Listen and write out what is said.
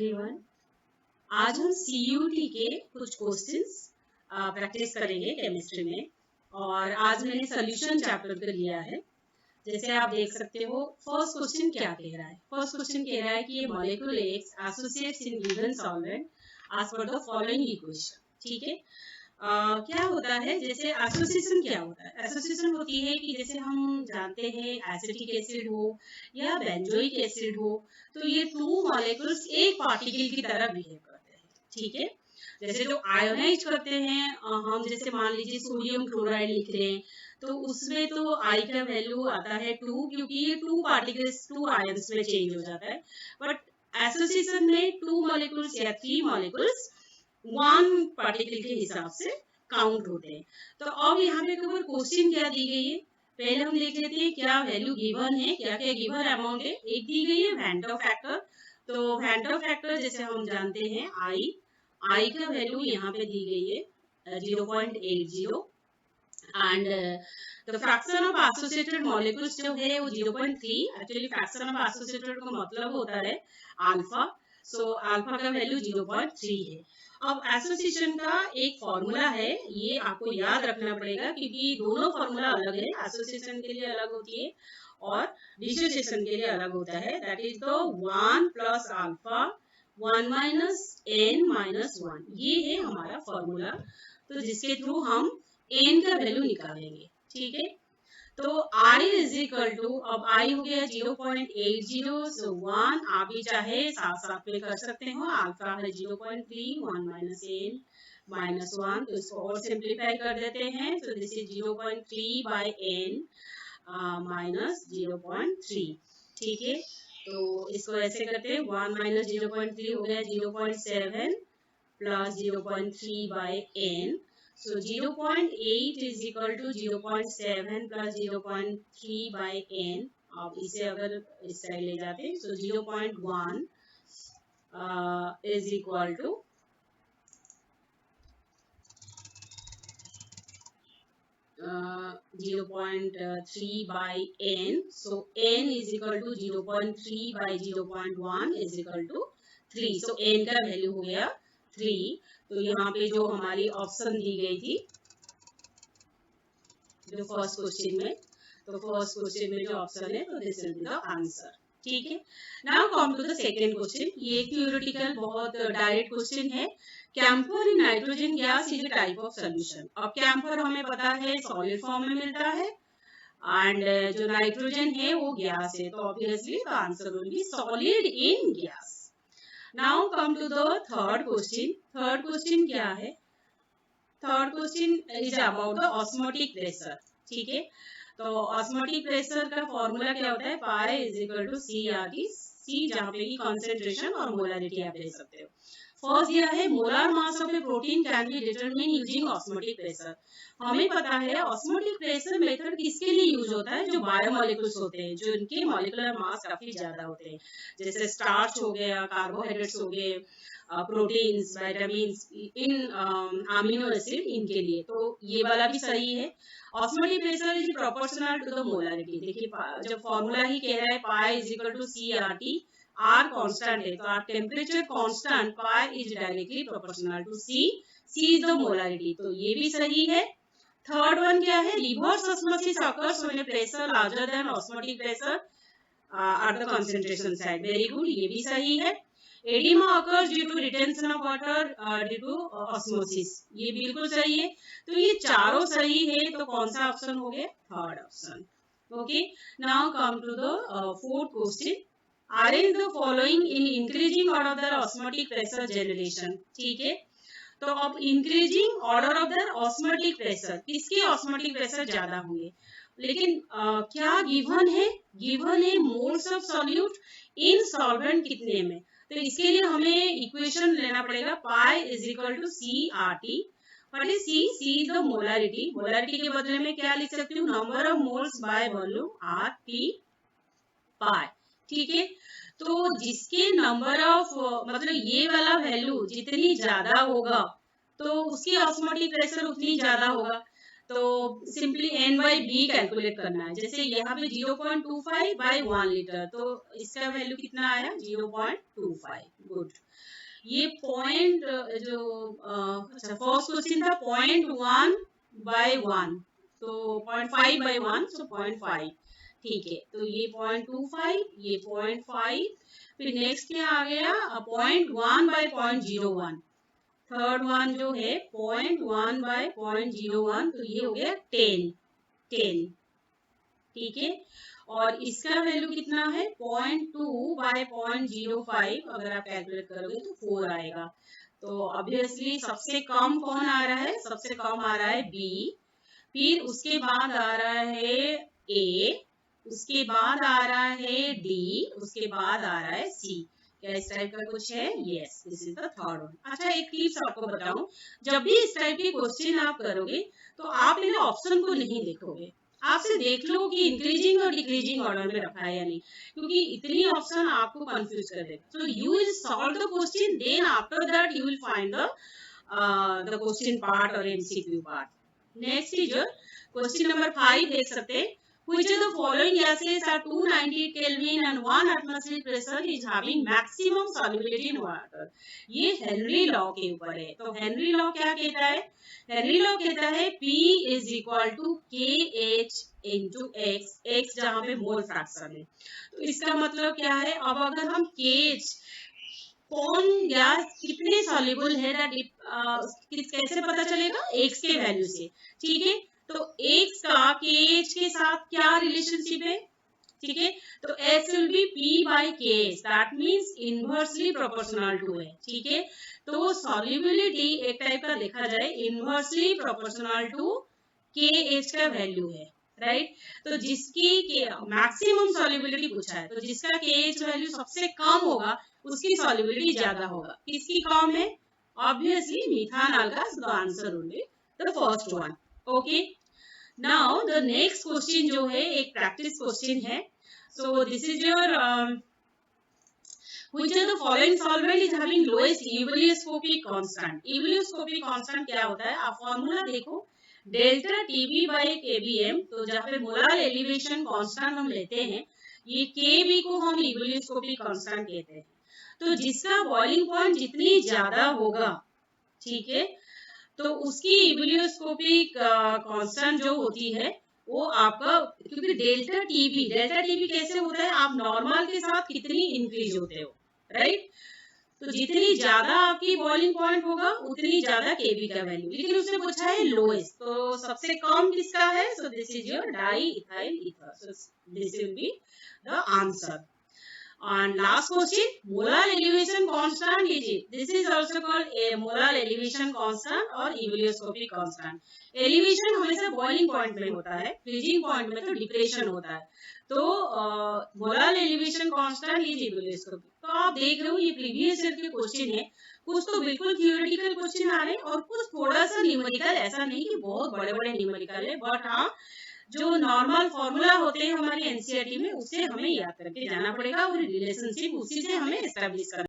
Everyone. आज हम CUT के कुछ क्वेश्चंस प्रैक्टिस करेंगे केमिस्ट्री में। और आज मैंने सोल्यूशन चैप्टर का लिया है। जैसे आप देख सकते हो, फर्स्ट क्वेश्चन क्या कह रहा है। फर्स्ट क्वेश्चन कह रहा है कि molecule X associates in given solvent as per the following equation. ठीक है, क्या होता है, जैसे एसोसिएशन क्या होता है। एसोसिएशन होती है कि जैसे हम जानते हैं एसिटिक एसिड हो या बेंजोइक एसिड हो, तो ये टू मॉलिक्यूल्स एक पार्टिकल की तरह बिहेव करते हैं। ठीक है, जैसे जो आयोनाइज करते हैं, हम जैसे मान लीजिए सोडियम क्लोराइड लिख रहे हैं, तो उसमें तो आई का वैल्यू आता है 2, क्योंकि ये टू पार्टिकल्स टू आयंस में चेंज हो जाता है। बट एसोसिएशन में टू मॉलिक्यूल्स या थ्री मॉलिक्यूल्स वन पार्टिकल के हिसाब से काउंट होते हैं। तो अब यहाँ पे केवल क्वेश्चन क्या दी गई है, पहले हम देख लेते हैं क्या वैल्यू गिवन है, क्या क्या गिवन अमाउंट है। एक दी गई है वैन फैक्टर। तो वैन फैक्टर जैसे हम जानते हैं आई का वैल्यू यहाँ पे दी गई है 0.80 and the fraction of associated molecules जो है वो 0.3। एक्चुअली फ्रैक्शन ऑफ एसोसिएटेड का मतलब होता है अल्फा। सो अल्फा का वैल्यू 0.3 है। अब एसोसिएशन का एक फॉर्मूला है, ये आपको याद रखना पड़ेगा क्योंकि दोनों फॉर्मूला अलग है। एसोसिएशन के लिए अलग होती है और डिसोसिएशन के लिए अलग होता है। That is the 1 plus alpha 1 minus n minus 1। ये है हमारा फॉर्मूला, तो जिसके थ्रू हम n का वैल्यू निकालेंगे। ठीक है, तो I इज इक्वल टू, अब I हो गया 0.80, सो 1 आप भी चाहे साथ साथ में कर सकते हो। अल्फा है 0.3, 1 माइनस n माइनस 1, तो इसको और सिंप्लीफाई कर देते हैं। तो this is 0.3 by n minus 0.3। ठीक है, तो इसको ऐसे करते हैं, 1 माइनस 0.3 हो गया 0.7 plus 0.3 by n। So 0.8 is equal to 0.7 plus 0.3 by n। अब इसे अगर इस साइड ले जाते हैं, so 0.1 is equal to 0.3 by n। So n is equal to 0.3 by 0.1 is equal to 3। So n का वैल्यू हो गया 3। तो यहाँ पे जो हमारी ऑप्शन दी गई थी जो फर्स्ट क्वेश्चन में, तो फर्स्ट क्वेश्चन में जो ऑप्शन है, तो this will be the answer. ठीक है, now come to the second question. ये थ्योरेटिकल बहुत डायरेक्ट क्वेश्चन है। Camphor in nitrogen gas is a type of solution. अब कैम्फर हमें पता है सॉलिड फॉर्म में मिलता है एंड जो नाइट्रोजन है वो गैस है, तो obviously the answer will be solid in gas. Now come to the third question. Third question क्या है, third question is about the osmotic pressure. ठीक है, तो ऑस्मोटिक प्रेशर का फॉर्मूला क्या होता है, pi is equal to CRT। C जहाँ पे की कंसंट्रेशन और मोलारिटी आप ले सकते हो। फर्स्ट दिया है molar mass of A protein can be determine using osmotic pressure. हमें पता है ऑस्मोटिक प्रेशर मेथड किसके लिए यूज होता है, जो बायोमोलिक्यूल्स होते हैं, जो इनके मॉलिक्यूलर मास काफी ज्यादा होते हैं, जैसे स्टार्च हो गया, कार्बोहाइड्रेट्स हो गए, प्रोटीन्स, विटामिन्स, इन अमीनो एसिड, इनके लिए। तो ये वाला भी सही है। Osmotic pressure is proportional to the molarity. देखिए जब फॉर्मूला ही कह रहा है pi is equal to CRT, R constant है, तो R temperature constant, pi is directly proportional to C। C is the molarity, तो ये भी सही है। थर्ड वन क्या है, reverse osmosis occurs when pressure larger than osmotic pressure at the concentration side. Very good, ये भी सही है। Oedema occurs due to retention of water due to osmosis, ये बिल्कुल सही है। तो ये चारों सही है, तो कौन सा ऑप्शन हो गया, third option. Okay, now come to the fourth question. Arrange the following in increasing order of the osmotic pressure generation। ठीक है, तो अब increasing order of the osmotic pressure, किसके ऑस्मोटिक प्रेशर ज्यादा होंगे, लेकिन क्या गिवन है, गिवन है moles of solute in solvent कितने में। तो इसके लिए हमें इक्वेशन लेना पड़ेगा, pi is equal to CRT। What is C? C is the molarity. Molarity के बदले में क्या लिख सकती हूँ, number of moles by volume RT pi. ठीक है, तो जिसके नंबर ऑफ मतलब ये वाला वैल्यू जितनी ज्यादा होगा तो उसकी ऑस्मोटिक प्रेशर उतनी ज्यादा होगा। तो simply n by B calculate करना है। जैसे यहाँ पे 0.25 बाई 1 लीटर, तो इसका वैल्यू कितना आया 0.25। गुड। ये पॉइंट जो अच्छा फर्स्ट क्वेश्चन था 0.1 बाई 1, तो 0.5 बाई 1, सो 0.5। ठीक है, तो ये 0.25, ये 0.5, फिर नेक्स्ट क्या आ गया 0.1 बाई 0.01। थर्ड वन जो है 0.1 बाय 0.01, तो ये हो गया 10। ठीक है, और इसका वैल्यू कितना है 0.2 बाय 0.05, अगर आप कैलकुलेट करोगे तो 4 आएगा। तो ऑब्वियसली सबसे कम कौन आ रहा है, सबसे कम आ रहा है बी, फिर उसके बाद आ रहा है ए, उसके बाद आ रहा है डी, उसके बाद आ रहा है सी। क्या इस टाइप का कुछ है? Yes, this is the third one. अच्छा, एक टिप्स आपको बताऊं, जब भी इस टाइप के क्वेश्चन आप करोगे तो आप पहले ऑप्शन को नहीं देखोगे, आपसे देख लो कि इंक्रीजिंग और डिक्रीजिंग ऑर्डर में रखा है या नहीं, क्योंकि इतनी ऑप्शन आपको कंफ्यूज कर देगा। So you will solve the question, then after that you will find the question part और MCQ part. Next is question number 5, देख सकते हैं। Which of the following gases are 290 Kelvin and 1 atmospheric pressure is having maximum solubility in water? ये Henry law के ऊपर है। तो Henry law क्या कहता है? हेनरी लॉ कहता है P is equal to KH into X, X जहाँ पे मोल फ्रैक्शन है। तो इसका मतलब क्या है, अब अगर हम KH कौन गैस कितने सॉल्युबल है, कैसे पता चलेगा? X के वैल्यू से। ठीक है, तो X का KH के साथ क्या रिलेशनशिप है? ठीक है, तो X will be P by KH, that means inversely proportional to है। ठीक है, तो solubility एक टाइप का देखा जाए inversely proportional to KH का वैल्यू है, राइट। तो जिसकी मैक्सिमम सॉल्युबिलिटी पूछा है, तो जिसका KH वैल्यू सबसे कम होगा उसकी सॉल्युबिलिटी ज्यादा होगा। किसकी कम है? ऑब्वियसली मिथानॉल का। The answer only the first one. Okay, now the next question जो है एक प्रैक्टिस क्वेश्चन है। So this is your which of the following solvent is having lowest ebullioscopic constant? ebullioscopic constant क्या होता है? आप formula देखो, डेल्टा टीबी बाई केबीएम। तो जहाँ पे मोलर एलिवेशन कांस्टेंट हम लेते हैं, ये केबी को हम ebullioscopic कांस्टेंट कहते हैं। तो जिसका बॉइलिंग पॉइंट जितनी ज्यादा होगा, ठीक है, तो उसकी ebullioscopic कांस्टेंट जो होती है वो आपका, क्योंकि डेल्टा टीबी कैसे होता है, आप नॉर्मल के साथ कितनी इंक्रीज होते हो, राइट। तो जितनी ज्यादा आपकी बॉइलिंग पॉइंट होगा उतनी ज्यादा केबी का वैल्यू, लेकिन उसने पूछा है लोएस्ट, तो सबसे कम किसका है? So this is your di ethyl ether, so this will be the answer. And last question, molar elevation constant लीजिए, this is also called a molar elevation constant और ebullioscopic constant। एलिवेशन हमेशा boiling point में होता है, freezing point में तो depression होता है। तो molar elevation constant is ebullioscopic। तो आप देख रहे हो ये प्रीवियस ईयर के क्वेश्चन है, कुछ तो बिल्कुल थियोरेटिकल क्वेश्चन आ रहे हैं और कुछ थोड़ा सा न्यूमेरिकल, ऐसा नहीं कि बहुत बड़े बड़े न्यूमेरिकल है, बट हाँ जो नॉर्मल फॉर्मूला होते हैं हमारे एनसीईआरटी में उससे हमें याद करके जाना पड़ेगा और रिलेशनशिप उसी से हमें एस्टेब्लिश करना